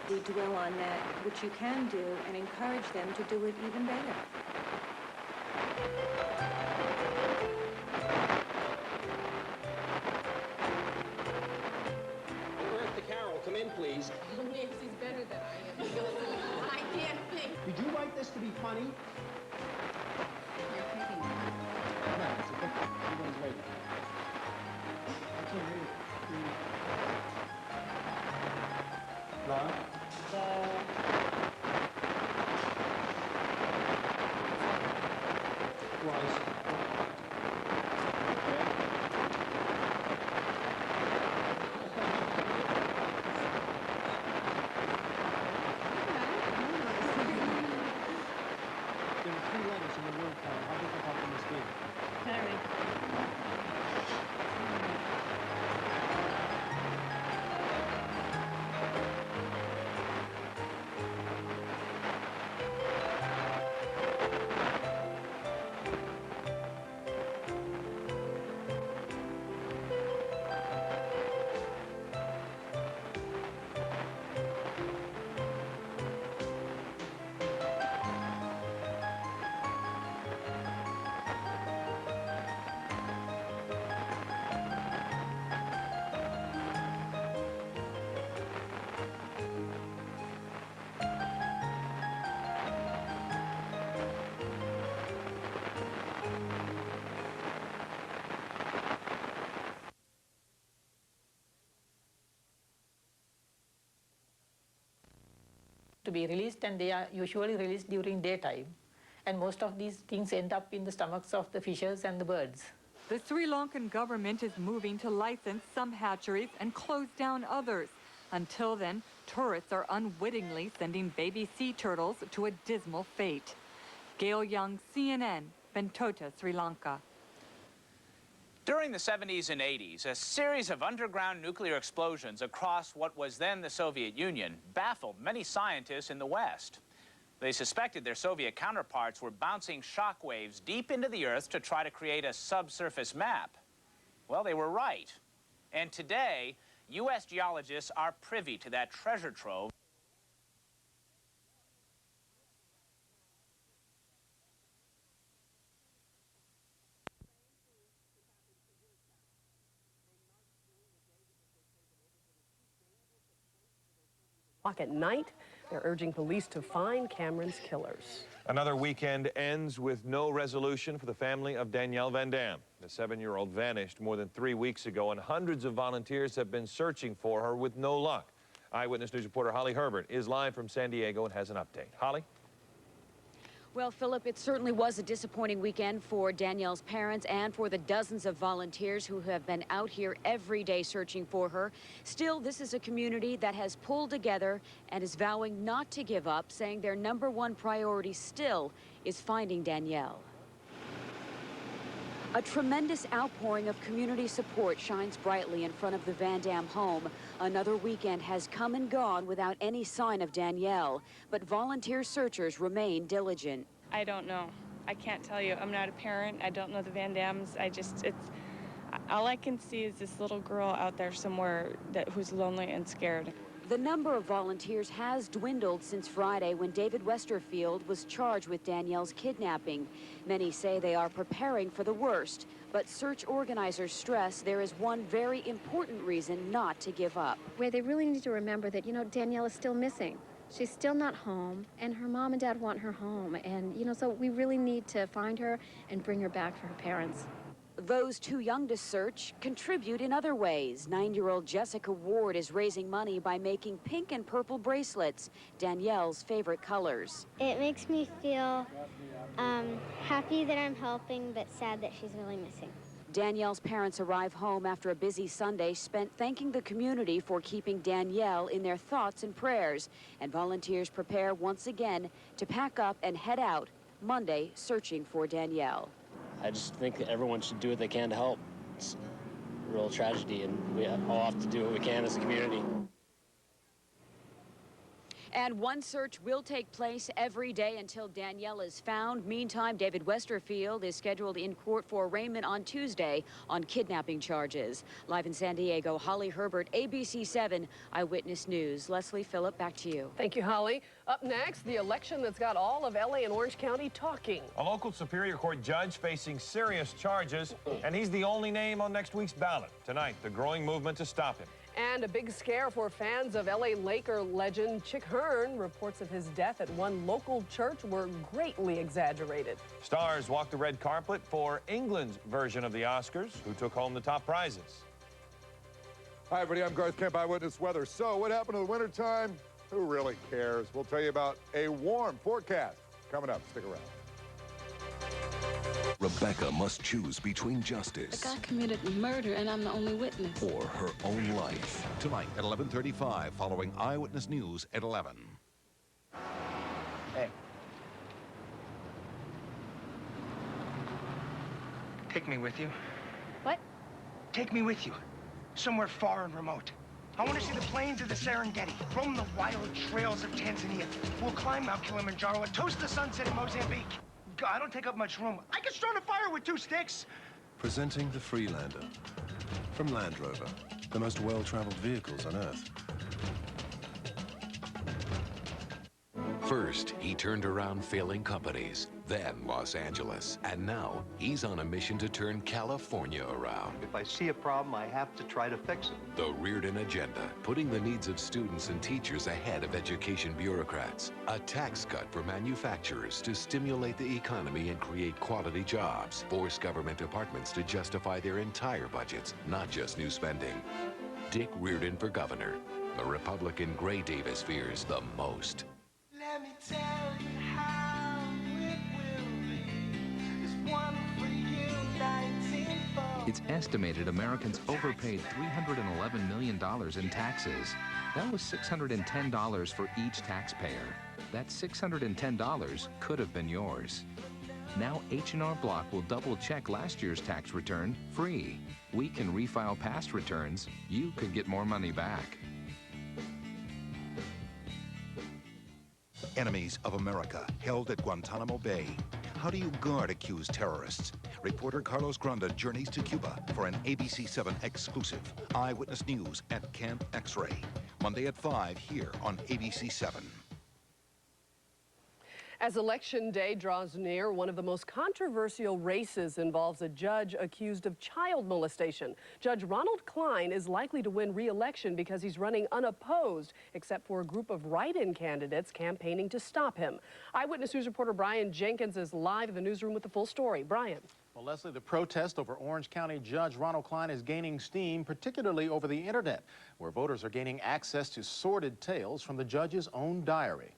Speaker 8: We dwell on that which you can do and encourage them to do it even better.
Speaker 11: Earth to Carol, come in, please.
Speaker 2: Nancy's better than I am. I can't think.
Speaker 1: Did you write this to be funny?
Speaker 3: You're picking
Speaker 1: No, it's a picture. Everyone's waiting. I can't hear you. Love? Was. There are 3 letters in the word card. How difficult can this be?
Speaker 9: Harry.
Speaker 17: be released, and they are usually released during daytime. And most of these things end up in the stomachs of the fishes and the birds.
Speaker 18: The Sri Lankan government is moving to license some hatcheries and close down others. Until then, tourists are unwittingly sending baby sea turtles to a dismal fate. Gail Young, CNN, Bentota, Sri Lanka.
Speaker 19: During the 70s and 80s, a series of underground nuclear explosions across what was then the Soviet Union baffled many scientists in the West. They suspected their Soviet counterparts were bouncing shock waves deep into the Earth to try to create a subsurface map. Well, they were right. And today, U.S. geologists are privy to that treasure trove.
Speaker 20: At night, they're urging police to find Cameron's killers.
Speaker 21: Another weekend ends with no resolution for the family of Danielle Van Dam. The 7-year-old vanished more than 3 weeks ago, and hundreds of volunteers have been searching for her with no luck. Eyewitness News reporter Holly Herbert is live from San Diego and has an update. Holly?
Speaker 22: Well, Philip, it certainly was a disappointing weekend for Danielle's parents and for the dozens of volunteers who have been out here every day searching for her. Still, this is a community that has pulled together and is vowing not to give up, saying their #1 priority still is finding Danielle. A tremendous outpouring of community support shines brightly in front of the Van Dam home. Another weekend has come and gone without any sign of Danielle, but volunteer searchers remain diligent.
Speaker 23: I don't know. I can't tell you. I'm not a parent. I don't know the Van Dams. All I can see is this little girl out there somewhere who's lonely and scared.
Speaker 22: The number of volunteers has dwindled since Friday when David Westerfield was charged with Danielle's kidnapping. Many say they are preparing for the worst, but search organizers stress there is one very important reason not to give up.
Speaker 24: Where they really need to remember that, Danielle is still missing. She's still not home, and her mom and dad want her home. And, so we really need to find her and bring her back for her parents.
Speaker 22: Those too young to search contribute in other ways. 9-year-old Jessica Ward is raising money by making pink and purple bracelets, Danielle's favorite colors.
Speaker 15: It makes me feel happy that I'm helping, but sad that she's really missing.
Speaker 22: Danielle's parents arrive home after a busy Sunday spent thanking the community for keeping Danielle in their thoughts and prayers. And volunteers prepare once again to pack up and head out Monday searching for Danielle.
Speaker 25: I just think that everyone should do what they can to help. It's a real tragedy, and we all have to do what we can as a community.
Speaker 22: And one search will take place every day until Danielle is found. Meantime, David Westerfield is scheduled in court for arraignment on Tuesday on kidnapping charges. Live in San Diego, Holly Herbert, ABC 7 Eyewitness News. Leslie Phillip, back to you.
Speaker 20: Thank you, Holly. Up next, the election that's got all of LA and Orange County talking.
Speaker 21: A local Superior Court judge facing serious charges, and he's the only name on next week's ballot. Tonight, the growing movement to stop him.
Speaker 20: And a big scare for fans of LA Laker legend Chick Hearn. Reports of his death at one local church were greatly exaggerated.
Speaker 21: Stars walked the red carpet for England's version of the Oscars, who took home the top prizes.
Speaker 26: Hi, everybody. I'm Garth Kemp, Eyewitness Weather. So, what happened in the wintertime? Who really cares? We'll tell you about a warm forecast coming up. Stick around.
Speaker 27: Rebecca must choose between justice.
Speaker 28: The guy committed murder, and I'm the only witness.
Speaker 27: Or her own life. Tonight at 11:35, following Eyewitness News at 11.
Speaker 29: Hey. Take me with you.
Speaker 24: What?
Speaker 29: Take me with you. Somewhere far and remote. I want to see the plains of the Serengeti, roam the wild trails of Tanzania. We'll climb Mount Kilimanjaro and toast the sunset in Mozambique. God, I don't take up much room. I can start a fire with 2 sticks.
Speaker 30: Presenting the Freelander from Land Rover, the most well-traveled vehicles on Earth.
Speaker 31: First, he turned around failing companies, then Los Angeles, and now he's on a mission to turn California around.
Speaker 32: If I see a problem, I have to try to fix it.
Speaker 31: The Reardon Agenda, putting the needs of students and teachers ahead of education bureaucrats. A tax cut for manufacturers to stimulate the economy and create quality jobs. Force government departments to justify their entire budgets, not just new spending. Dick Reardon for governor. The Republican Gray Davis fears the most.
Speaker 2: tell you how it will be. There's one for you, 1940.
Speaker 4: It's estimated Americans overpaid $311 million in taxes. That was $610 for each taxpayer. That $610 could have been yours. Now H&R Block will double-check last year's tax return free. We can refile past returns. You could get more money back.
Speaker 27: Enemies of America held at Guantanamo Bay. How do you guard accused terrorists? Reporter Carlos Granda journeys to Cuba for an ABC7 exclusive Eyewitness News at Camp X-Ray. Monday at 5 here on ABC7.
Speaker 20: As Election Day draws near, one of the most controversial races involves a judge accused of child molestation. Judge Ronald Klein is likely to win re-election because he's running unopposed, except for a group of write-in candidates campaigning to stop him. Eyewitness News reporter Brian Jenkins is live in the newsroom with the full story. Brian.
Speaker 5: Well, Leslie, the protest over Orange County Judge Ronald Klein is gaining steam, particularly over the internet, where voters are gaining access to sordid tales from the judge's own diary.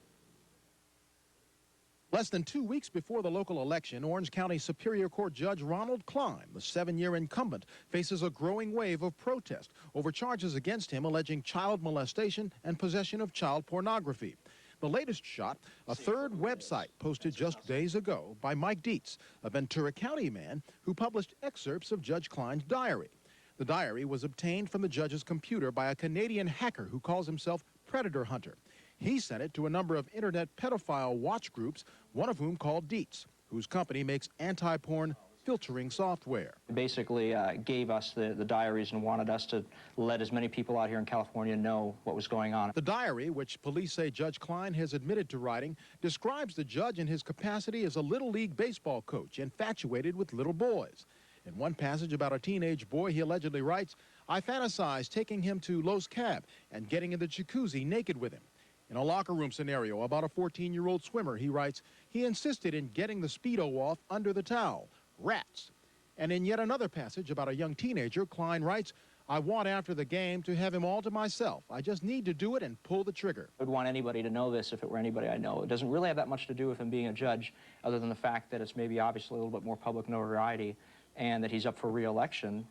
Speaker 6: Less than 2 weeks before the local election, Orange County Superior Court Judge Ronald Klein, the 7-year incumbent, faces a growing wave of protest over charges against him alleging child molestation and possession of child pornography. The latest shot, a third website posted just days ago by Mike Dietz, a Ventura County man who published excerpts of Judge Klein's diary. The diary was obtained from the judge's computer by a Canadian hacker who calls himself Predator Hunter. He sent it to a number of internet pedophile watch groups, one of whom called Dietz, whose company makes anti-porn filtering software.
Speaker 7: Basically gave us the diaries and wanted us to let as many people out here in California know what was going on.
Speaker 6: The diary, which police say Judge Klein has admitted to writing, describes the judge in his capacity as a Little League baseball coach infatuated with little boys. In one passage about a teenage boy, he allegedly writes, "I fantasize taking him to Los Cab and getting in the jacuzzi naked with him." In a locker room scenario about a 14-year-old swimmer, he writes, "He insisted in getting the Speedo off under the towel. Rats." And in yet another passage about a young teenager, Klein writes, "I want after the game to have him all to myself. I just need to do it and pull the trigger."
Speaker 7: I would want anybody to know this if it were anybody I know. It doesn't really have that much to do with him being a judge, other than the fact that it's maybe obviously a little bit more public notoriety and that he's up for re-election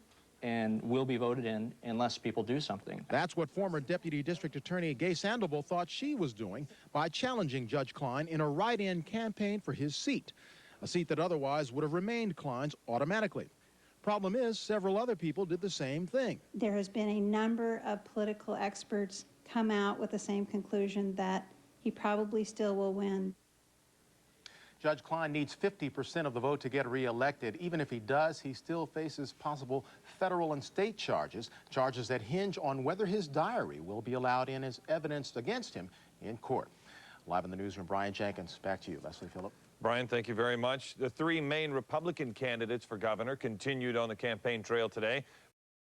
Speaker 7: and will be voted in unless people do something.
Speaker 6: That's what former Deputy District Attorney Gay Sandoval thought she was doing by challenging Judge Klein in a write-in campaign for his seat, a seat that otherwise would have remained Klein's automatically. Problem is, several other people did the same thing.
Speaker 8: There has been a number of political experts come out with the same conclusion that he probably still will win.
Speaker 5: Judge Klein needs 50% of the vote to get reelected. Even if he does, he still faces possible federal and state charges that hinge on whether his diary will be allowed in as evidence against him in court. Live in the newsroom, Brian Jenkins. Back to you, Leslie Phillip.
Speaker 21: Brian, thank you very much. The three main Republican candidates for governor continued on the campaign trail today.